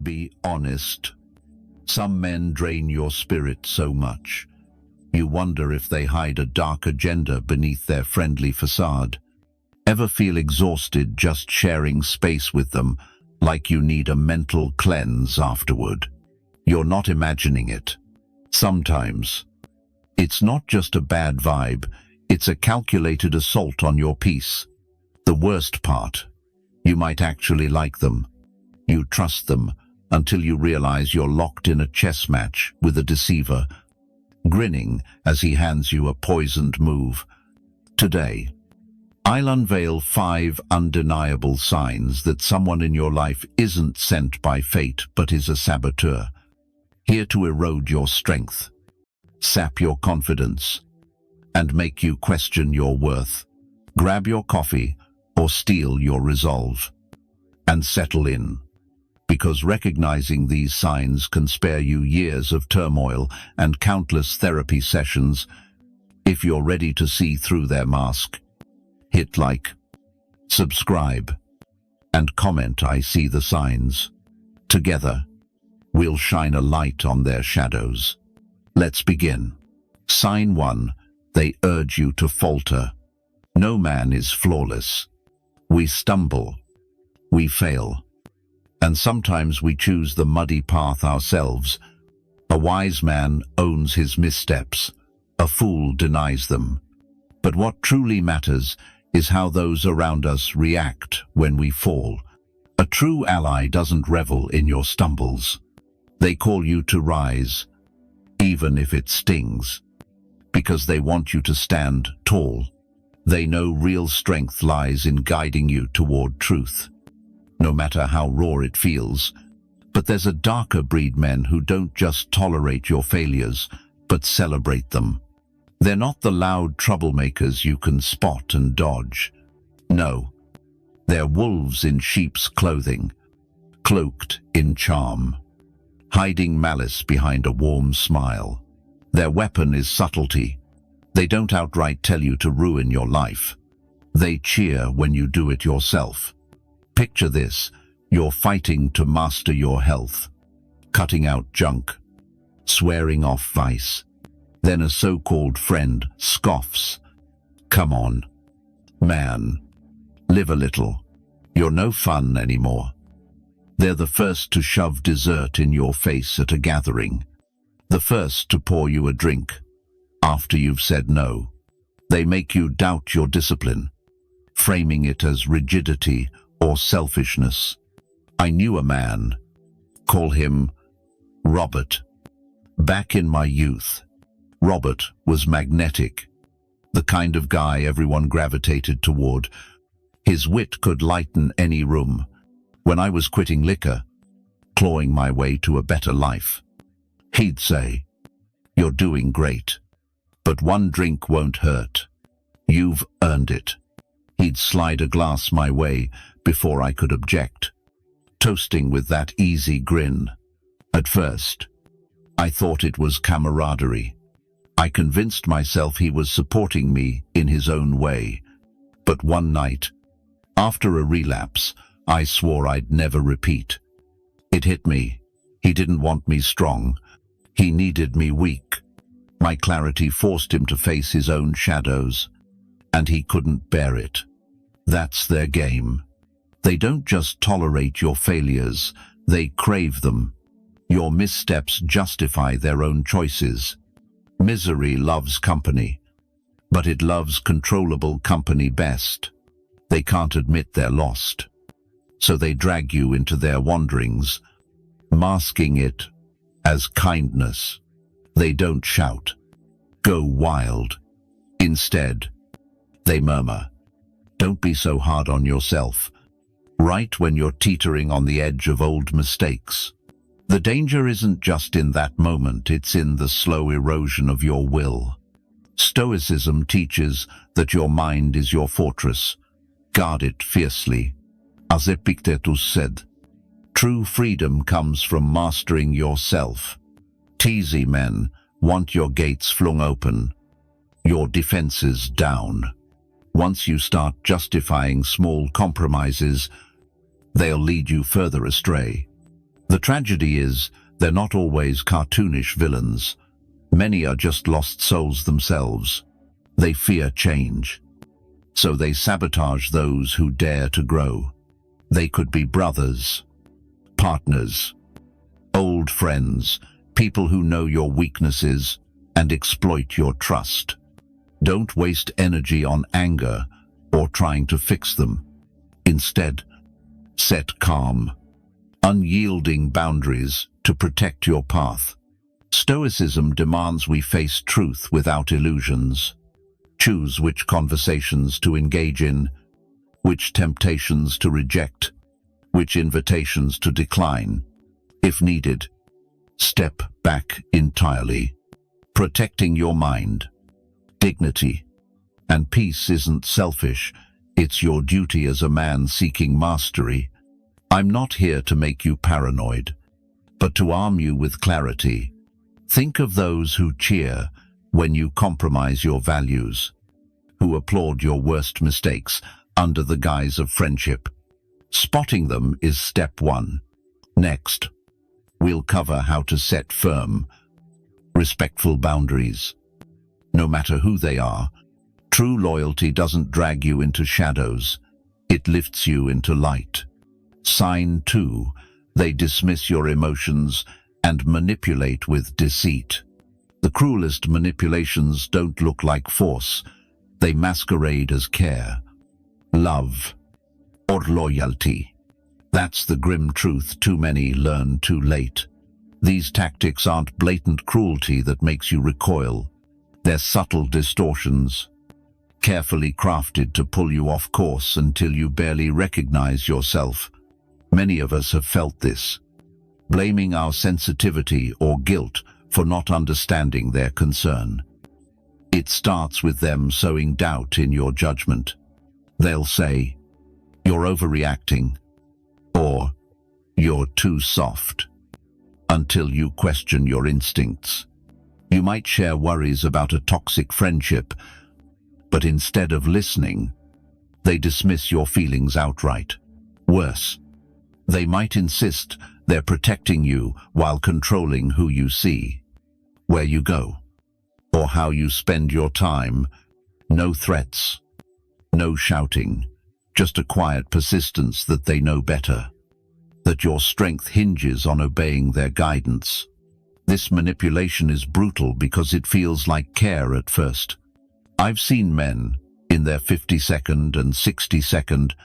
Be honest. Some men drain your spirit so much. You wonder if they hide a dark agenda beneath their friendly facade. Ever feel exhausted just sharing space with them, like you need a mental cleanse afterward? You're not imagining it. Sometimes. It's not just a bad vibe, it's a calculated assault on your peace. The worst part, you might actually like them. You trust them until you realize you're locked in a chess match with a deceiver, grinning as he hands you a poisoned move. Today, I'll unveil 5 undeniable signs that someone in your life isn't sent by fate but is a saboteur, here to erode your strength, sap your confidence, and make you question your worth. Grab your coffee or steal your resolve and settle in, because recognizing these signs can spare you years of turmoil and countless therapy sessions. If you're ready to see through their mask, hit like, subscribe, and comment "I see the signs." Together, we'll shine a light on their shadows. Let's begin. Sign 1. They urge you to falter. No man is flawless. We stumble. We fail. And sometimes we choose the muddy path ourselves. A wise man owns his missteps. A fool denies them. But what truly matters is how those around us react when we fall. A true ally doesn't revel in your stumbles. They call you to rise, even if it stings, because they want you to stand tall. They know real strength lies in guiding you toward truth, no matter how raw it feels. But there's a darker breed, men who don't just tolerate your failures, but celebrate them. They're not the loud troublemakers you can spot and dodge. No, they're wolves in sheep's clothing, cloaked in charm, hiding malice behind a warm smile. Their weapon is subtlety. They don't outright tell you to ruin your life. They cheer when you do it yourself. Picture this: you're fighting to master your health, cutting out junk, swearing off vice. Then a so-called friend scoffs. Come on, man, live a little. You're no fun anymore. They're the first to shove dessert in your face at a gathering, the first to pour you a drink after you've said no. They make you doubt your discipline, framing it as rigidity or selfishness. I knew a man, call him Robert. Back in my youth, Robert was magnetic, the kind of guy everyone gravitated toward. His wit could lighten any room. When I was quitting liquor, clawing my way to a better life, he'd say, "You're doing great, but one drink won't hurt. You've earned it." He'd slide a glass my way before I could object, toasting with that easy grin. At first, I thought it was camaraderie. I convinced myself he was supporting me in his own way. But one night, after a relapse, I swore I'd never repeat. It hit me. He didn't want me strong. He needed me weak. My clarity forced him to face his own shadows, and he couldn't bear it. That's their game. They don't just tolerate your failures, they crave them. Your missteps justify their own choices. Misery loves company, but it loves controllable company best. They can't admit they're lost, so they drag you into their wanderings, masking it as kindness. They don't shout, "Go wild." Instead, they murmur, "Don't be so hard on yourself," right when you're teetering on the edge of old mistakes. The danger isn't just in that moment, it's in the slow erosion of your will. Stoicism teaches that your mind is your fortress. Guard it fiercely. As Epictetus said, true freedom comes from mastering yourself. Teasy men want your gates flung open, your defenses down. Once you start justifying small compromises, they'll lead you further astray. The tragedy is, they're not always cartoonish villains. Many are just lost souls themselves. They fear change, so they sabotage those who dare to grow. They could be brothers, partners, old friends, people who know your weaknesses and exploit your trust. Don't waste energy on anger or trying to fix them. Instead, set calm, unyielding boundaries to protect your path. Stoicism demands we face truth without illusions. Choose which conversations to engage in, which temptations to reject, which invitations to decline. If needed, step back entirely. Protecting your mind, dignity, and peace isn't selfish. It's your duty as a man seeking mastery. I'm not here to make you paranoid, but to arm you with clarity. Think of those who cheer when you compromise your values, who applaud your worst mistakes under the guise of friendship. Spotting them is step one. Next, we'll cover how to set firm, respectful boundaries. No matter who they are, true loyalty doesn't drag you into shadows, it lifts you into light. Sign 2, they dismiss your emotions and manipulate with deceit. The cruelest manipulations don't look like force, they masquerade as care, love, or loyalty. That's the grim truth too many learn too late. These tactics aren't blatant cruelty that makes you recoil. They're subtle distortions, carefully crafted to pull you off course until you barely recognize yourself. Many of us have felt this, blaming our sensitivity or guilt for not understanding their concern. It starts with them sowing doubt in your judgment. They'll say, "You're overreacting," or "You're too soft," until you question your instincts. You might share worries about a toxic friendship, but instead of listening, they dismiss your feelings outright. Worse, they might insist they're protecting you while controlling who you see, where you go, or how you spend your time. No threats, no shouting, just a quiet persistence that they know better, that your strength hinges on obeying their guidance. This manipulation is brutal because it feels like care at first. I've seen men, in their 50-second and 60-second,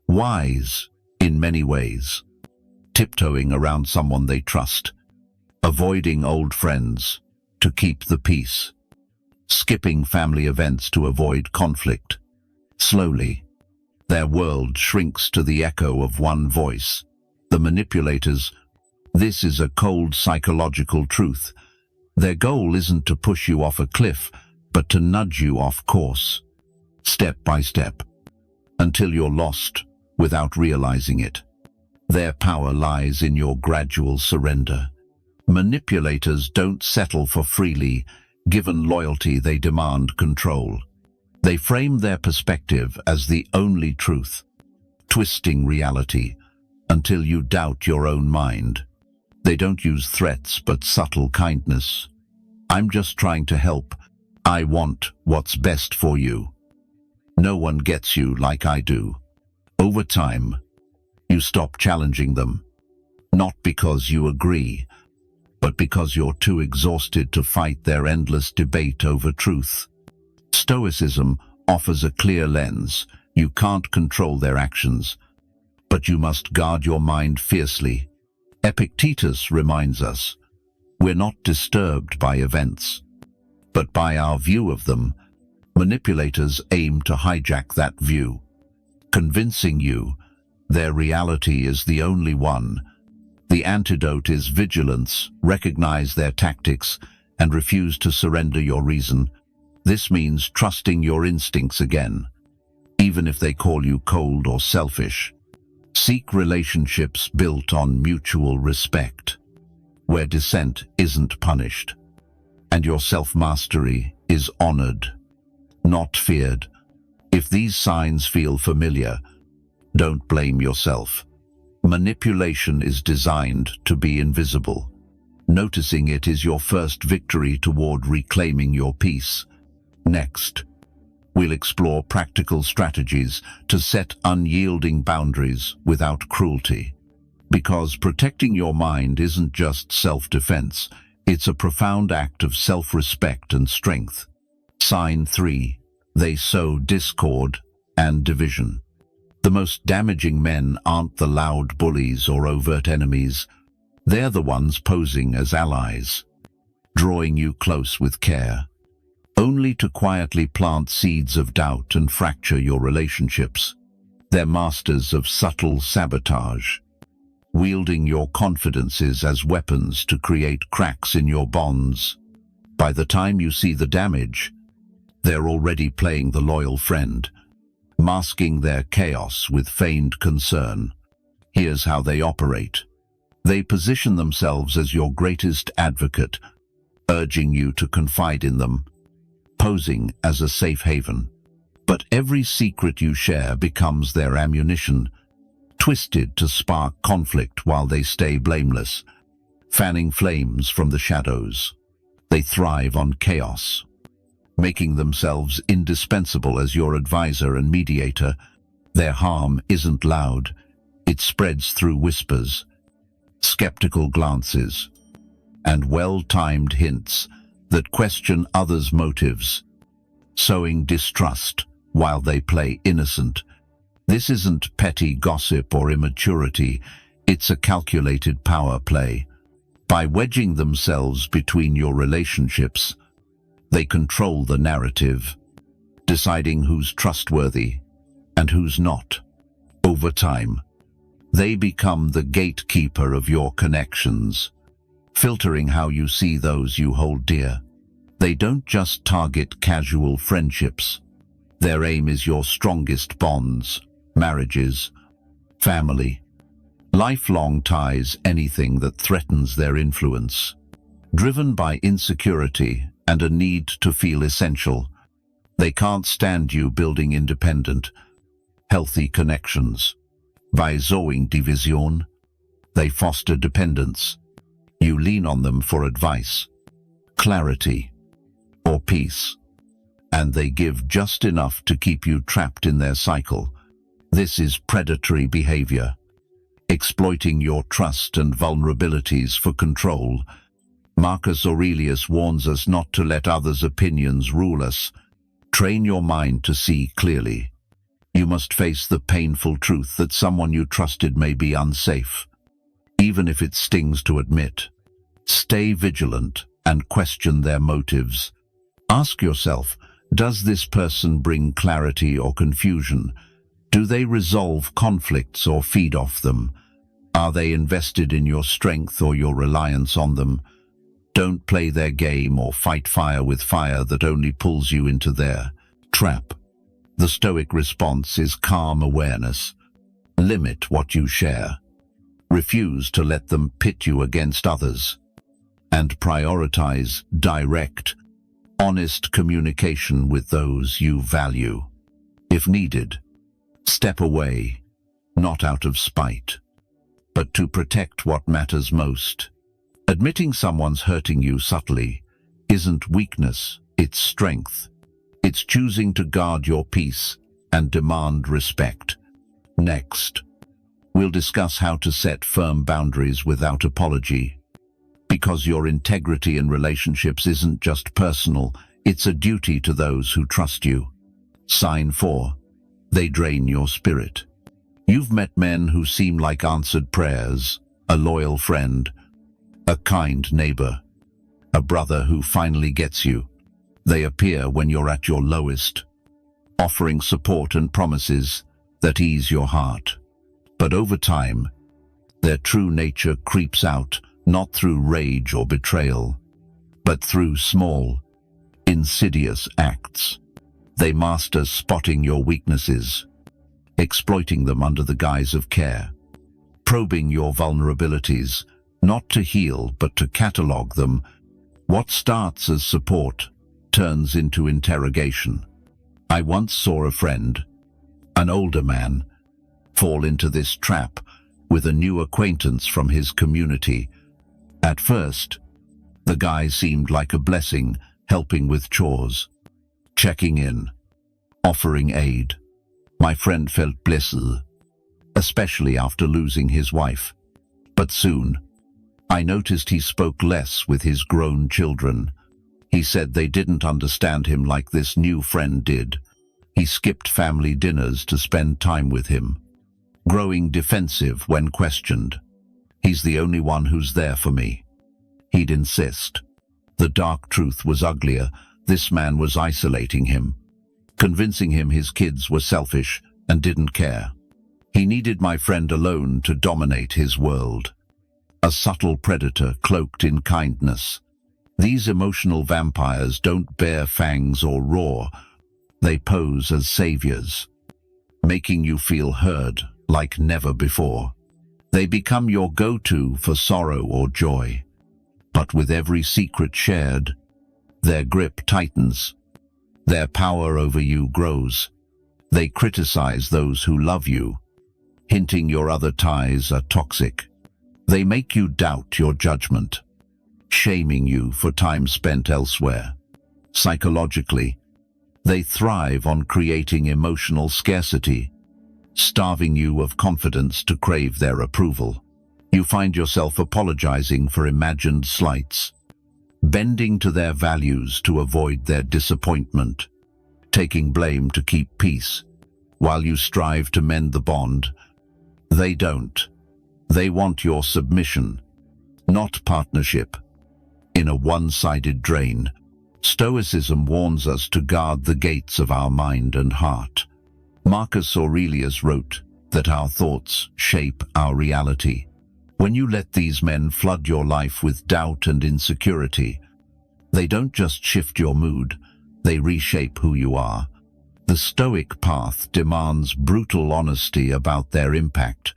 wise in many ways, tiptoeing around someone they trust, avoiding old friends to keep the peace, skipping family events to avoid conflict. Slowly, their world shrinks to the echo of one voice, the manipulator's. This is a cold psychological truth. Their goal isn't to push you off a cliff, but to nudge you off course, step by step, until you're lost without realizing it. Their power lies in your gradual surrender. Manipulators don't settle for freely given loyalty, they demand control. They frame their perspective as the only truth, twisting reality until you doubt your own mind. They don't use threats but subtle kindness. "I'm just trying to help. I want what's best for you. No one gets you like I do." Over time, you stop challenging them, not because you agree, but because you're too exhausted to fight their endless debate over truth. Stoicism offers a clear lens. You can't control their actions, but you must guard your mind fiercely. Epictetus reminds us, we're not disturbed by events, but by our view of them. Manipulators aim to hijack that view, convincing you their reality is the only one. The antidote is vigilance. Recognize their tactics and refuse to surrender your reason. This means trusting your instincts again, even if they call you cold or selfish. Seek relationships built on mutual respect, where dissent isn't punished, and your self-mastery is honored, not feared. If these signs feel familiar, don't blame yourself. Manipulation is designed to be invisible. Noticing it is your first victory toward reclaiming your peace. Next, we'll explore practical strategies to set unyielding boundaries without cruelty. Because protecting your mind isn't just self-defense, it's a profound act of self-respect and strength. Sign 3. They sow discord and division. The most damaging men aren't the loud bullies or overt enemies. They're the ones posing as allies, drawing you close with care, only to quietly plant seeds of doubt and fracture your relationships. They're masters of subtle sabotage, wielding your confidences as weapons to create cracks in your bonds. By the time you see the damage, they're already playing the loyal friend, masking their chaos with feigned concern. Here's how they operate. They position themselves as your greatest advocate, urging you to confide in them, posing as a safe haven. But every secret you share becomes their ammunition, twisted to spark conflict while they stay blameless, fanning flames from the shadows. They thrive on chaos, making themselves indispensable as your advisor and mediator. Their harm isn't loud, it spreads through whispers, skeptical glances, and well-timed hints that question others' motives, sowing distrust while they play innocent. This isn't petty gossip or immaturity, it's a calculated power play. By wedging themselves between your relationships, they control the narrative, deciding who's trustworthy and who's not. Over time, they become the gatekeeper of your connections, filtering how you see those you hold dear. They don't just target casual friendships. Their aim is your strongest bonds, marriages, family, lifelong ties, anything that threatens their influence. Driven by insecurity and a need to feel essential, they can't stand you building independent, healthy connections. By sowing division, they foster dependence. You lean on them for advice, clarity, or peace, and they give just enough to keep you trapped in their cycle. This is predatory behavior, exploiting your trust and vulnerabilities for control. Marcus Aurelius warns us not to let others' opinions rule us. Train your mind to see clearly. You must face the painful truth that someone you trusted may be unsafe, even if it stings to admit. Stay vigilant and question their motives. Ask yourself, does this person bring clarity or confusion? Do they resolve conflicts or feed off them? Are they invested in your strength or your reliance on them? Don't play their game or fight fire with fire that only pulls you into their trap. The Stoic response is calm awareness. Limit what you share. Refuse to let them pit you against others. And prioritize direct, honest communication with those you value. If needed, step away, not out of spite, but to protect what matters most. Admitting someone's hurting you subtly isn't weakness, it's strength. It's choosing to guard your peace and demand respect. Next, we'll discuss how to set firm boundaries without apology. Because your integrity in relationships isn't just personal, it's a duty to those who trust you. Sign 4. They drain your spirit. You've met men who seem like answered prayers, a loyal friend, a kind neighbor, a brother who finally gets you. They appear when you're at your lowest, offering support and promises that ease your heart. But over time, their true nature creeps out, not through rage or betrayal, but through small, insidious acts. They master spotting your weaknesses, exploiting them under the guise of care, probing your vulnerabilities, not to heal but to catalog them. What starts as support turns into interrogation. I once saw a friend, an older man, fall into this trap, with a new acquaintance from his community. At first, the guy seemed like a blessing, helping with chores, checking in, offering aid. My friend felt blessed, especially after losing his wife. But soon, I noticed he spoke less with his grown children. He said they didn't understand him like this new friend did. He skipped family dinners to spend time with him, growing defensive when questioned. He's the only one who's there for me, he'd insist. The dark truth was uglier. This man was isolating him, convincing him his kids were selfish and didn't care. He needed my friend alone to dominate his world. A subtle predator cloaked in kindness. These emotional vampires don't bare fangs or roar. They pose as saviors, making you feel heard like never before. They become your go-to for sorrow or joy. But with every secret shared, their grip tightens. Their power over you grows. They criticize those who love you, hinting your other ties are toxic. They make you doubt your judgment, shaming you for time spent elsewhere. Psychologically, they thrive on creating emotional scarcity, starving you of confidence to crave their approval. You find yourself apologizing for imagined slights, bending to their values to avoid their disappointment, taking blame to keep peace, while you strive to mend the bond. They don't. They want your submission, not partnership. In a one-sided drain, Stoicism warns us to guard the gates of our mind and heart. Marcus Aurelius wrote that our thoughts shape our reality. When you let these men flood your life with doubt and insecurity, they don't just shift your mood, they reshape who you are. The Stoic path demands brutal honesty about their impact.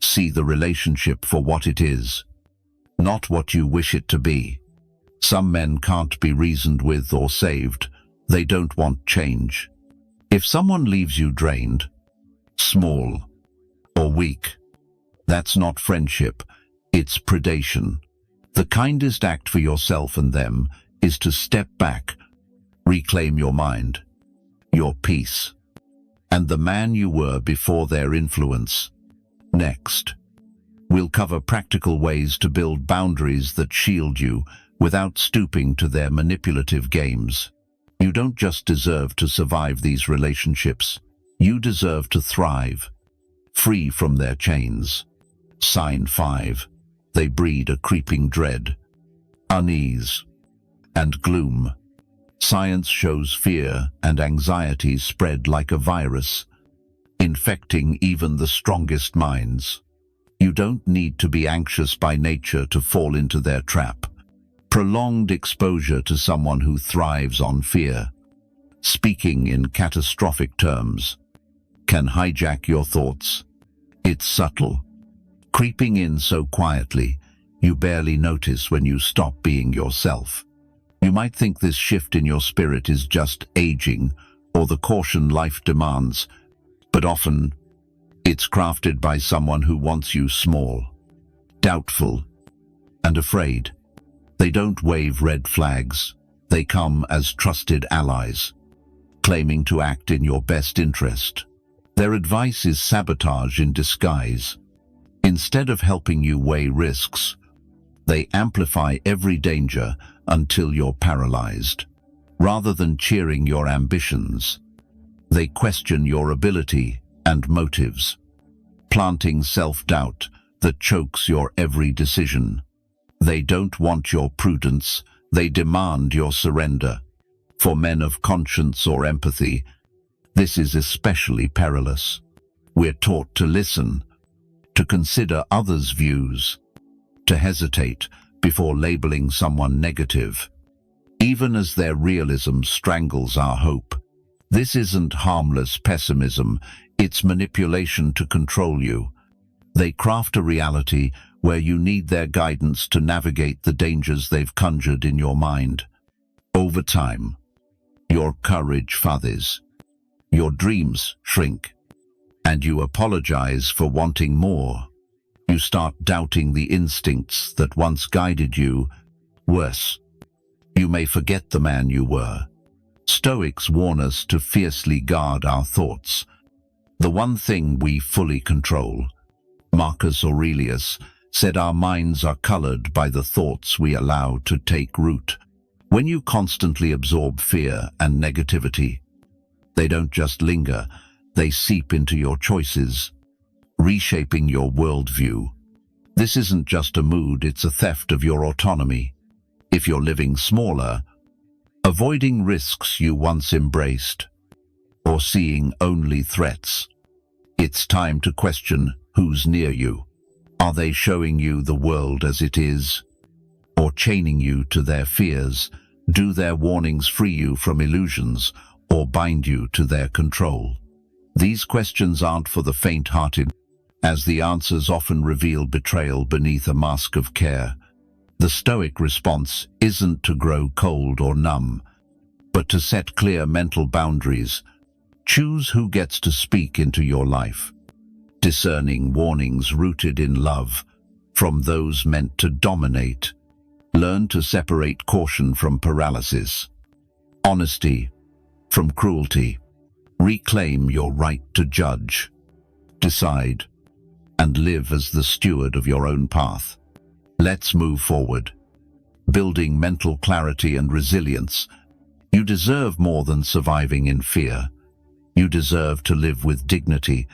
See the relationship for what it is, not what you wish it to be. Some men can't be reasoned with or saved. They don't want change. If someone leaves you drained, small, or weak, that's not friendship, it's predation. The kindest act for yourself and them is to step back, reclaim your mind, your peace, and the man you were before their influence. Next, we'll cover practical ways to build boundaries that shield you without stooping to their manipulative games. You don't just deserve to survive these relationships, you deserve to thrive, free from their chains. Sign 5. They breed a creeping dread, unease, and gloom. Science shows fear and anxiety spread like a virus, infecting even the strongest minds. You don't need to be anxious by nature to fall into their trap. Prolonged exposure to someone who thrives on fear, speaking in catastrophic terms, can hijack your thoughts. It's subtle, creeping in so quietly, you barely notice when you stop being yourself. You might think this shift in your spirit is just aging or the caution life demands, but often it's crafted by someone who wants you small, doubtful, and afraid. They don't wave red flags. They come as trusted allies, claiming to act in your best interest. Their advice is sabotage in disguise. Instead of helping you weigh risks, they amplify every danger until you're paralyzed. Rather than cheering your ambitions, they question your ability and motives, planting self-doubt that chokes your every decision. They don't want your prudence, they demand your surrender. For men of conscience or empathy, this is especially perilous. We're taught to listen, to consider others' views, to hesitate before labeling someone negative, even as their realism strangles our hope. This isn't harmless pessimism, it's manipulation to control you. They craft a reality where you need their guidance to navigate the dangers they've conjured in your mind. Over time, your courage fades, your dreams shrink, and you apologize for wanting more. You start doubting the instincts that once guided you. Worse, you may forget the man you were. Stoics warn us to fiercely guard our thoughts, the one thing we fully control. Marcus Aurelius said our minds are colored by the thoughts we allow to take root. When you constantly absorb fear and negativity, they don't just linger, they seep into your choices, reshaping your worldview. This isn't just a mood, it's a theft of your autonomy. If you're living smaller, avoiding risks you once embraced, or seeing only threats, it's time to question who's near you. Are they showing you the world as it is, or chaining you to their fears? Do their warnings free you from illusions, or bind you to their control? These questions aren't for the faint-hearted, as the answers often reveal betrayal beneath a mask of care. The Stoic response isn't to grow cold or numb, but to set clear mental boundaries. Choose who gets to speak into your life, discerning warnings rooted in love from those meant to dominate. Learn to separate caution from paralysis, honesty from cruelty. Reclaim your right to judge, decide, and live as the steward of your own path. Let's move forward, building mental clarity and resilience. You deserve more than surviving in fear. You deserve to live with dignity,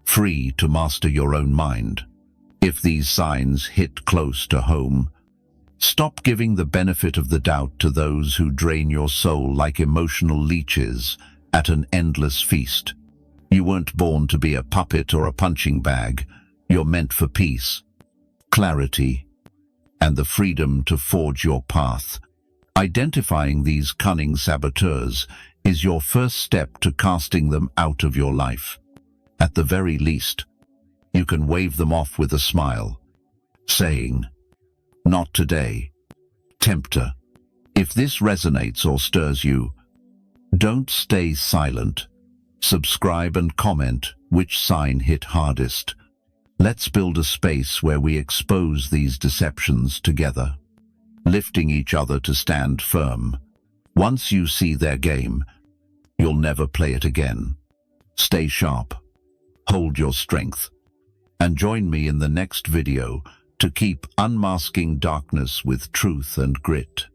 free to master your own mind. If these signs hit close to home, stop giving the benefit of the doubt to those who drain your soul like emotional leeches at an endless feast. You weren't born to be a puppet or a punching bag. You're meant for peace, clarity, and the freedom to forge your path. Identifying these cunning saboteurs is your first step to casting them out of your life. At the very least, you can wave them off with a smile, saying, "Not today, tempter." If this resonates or stirs you, don't stay silent. Subscribe and comment which sign hit hardest. Let's build a space where we expose these deceptions together, lifting each other to stand firm. Once you see their game, you'll never play it again. Stay sharp, hold your strength, and join me in the next video to keep unmasking darkness with truth and grit.